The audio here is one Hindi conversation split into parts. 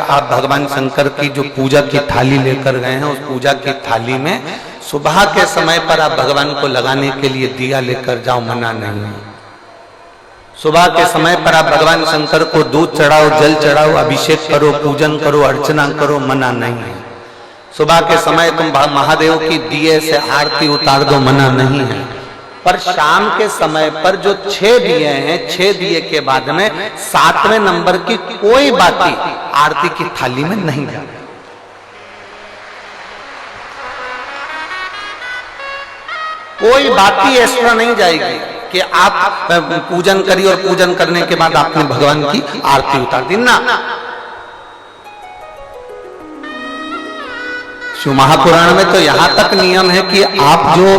आप भगवान शंकर की जो पूजा की थाली लेकर गए हैं, उस पूजा की थाली में सुबह के समय पर आप भगवान को लगाने के लिए दिया लेकर जाओ, मना नहीं है। सुबह के समय पर आप भगवान शंकर को दूध चढ़ाओ, जल चढ़ाओ, अभिषेक करो, पूजन करो, अर्चना करो, मना नहीं है। सुबह के समय तुम महादेव की दिए से आरती उतार दो, मना नहीं है। पर शाम के समय पर जो 6 दिए हैं, 6 दिए के बाद में 7वें नंबर की कोई बाती आरती की थाली में नहीं जाए। कोई बाती एक्स्ट्रा नहीं जाएगी कि आप पूजन करिए और पूजन करने के बाद आपने भगवान की आरती उतार दी ना। शिव महापुराण में तो यहाँ तक नियम है कि आप जो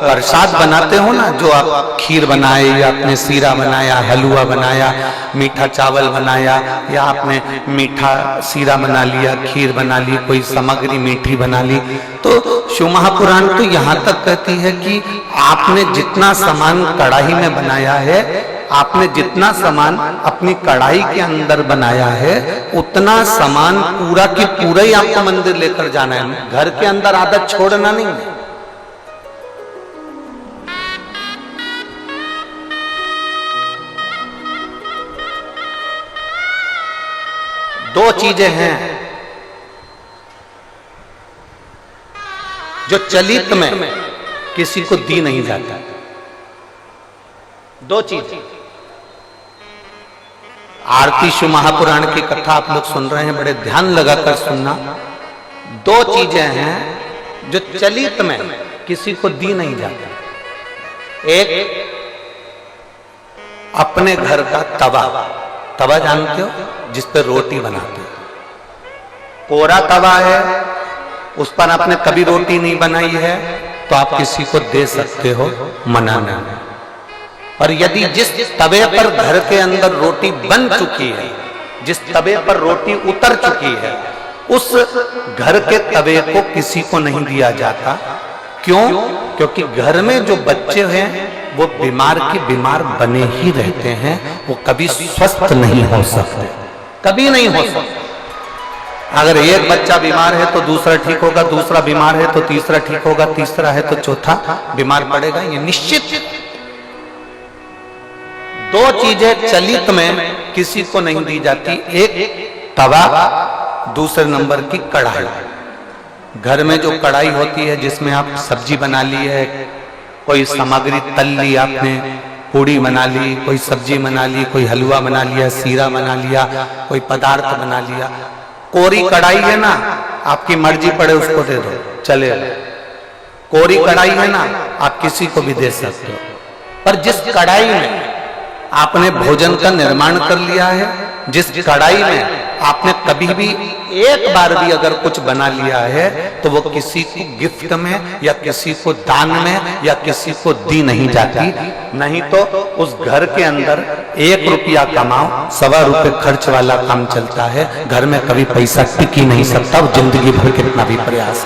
प्रसाद बनाते हो ना, जो आप खीर बनाए या आपने सीरा बनाया, हलवा बनाया, मीठा चावल बनाया, या आपने मीठा सीरा बना लिया, खीर बना ली, कोई सामग्री मीठी बना ली, तो शिव महापुराण तो यहाँ तक कहती है कि आपने जितना सामान कढ़ाई में बनाया है, आपने जितना सामान अपनी कढ़ाई के अंदर बनाया है, उतना सामान पूरा की पूरा ही आपको मंदिर लेकर जाना है। घर के अंदर आदत छोड़ना नहीं है। दो चीजें हैं जो चलित में किसी को दी नहीं जाता। दो चीज। आरती शिव महापुराण की कथा आप लोग सुन रहे हैं, बड़े ध्यान लगाकर सुनना। दो चीजें हैं जो चलित में किसी को दी नहीं जाती। एक अपने घर का तवा, तवा जानते हो, जिस पर रोटी बनाते हो। कोरा तवा है, उस पर आपने कभी रोटी नहीं बनाई है तो आप किसी को दे सकते हो, मना नहीं। और यदि जिस तवे पर घर के अंदर रोटी बन चुकी है, जिस तवे पर रोटी उतर चुकी है, उस घर के तवे को किसी को नहीं दिया जाता। क्यों? क्योंकि घर में जो बच्चे हैं वो बीमार की बीमार बने ही रहते हैं, वो कभी स्वस्थ नहीं हो सकते, कभी नहीं हो सकते। अगर एक बच्चा बीमार है तो दूसरा ठीक होगा, दूसरा बीमार है तो तीसरा ठीक होगा, तीसरा है तो चौथा बीमार पड़ेगा, ये निश्चित। दो चीजें चलित में किसी को नहीं दी जाती, एक तवा, दूसरे नंबर की कढ़ाई। घर में जो कढ़ाई होती है जिसमें आप सब्जी बना ली है, कोई सामग्री तल ली आपने, पूड़ी बना ली, कोई सब्जी बना ली, कोई हलवा बना लिया, सीरा बना लिया, कोई पदार्थ बना लिया। कोरी कढ़ाई है ना, आपकी मर्जी पड़े उसको दे दो, चलेगा। कोरी कढ़ाई है ना, आप किसी को भी दे सकते हो। पर जिस कढ़ाई में आपने भोजन का निर्माण कर लिया है, जिस कढ़ाई में आपने कभी भी एक बार भी अगर कुछ बना लिया है, तो वो किसी को गिफ्ट में या किसी को दान में या किसी को दी नहीं जाती। नहीं तो उस घर के अंदर 1 रुपया कमाओ, 1.25 रुपये खर्च वाला काम चलता है। घर में कभी पैसा टिक ही नहीं सकता, जिंदगी भर कितना भी प्रयास।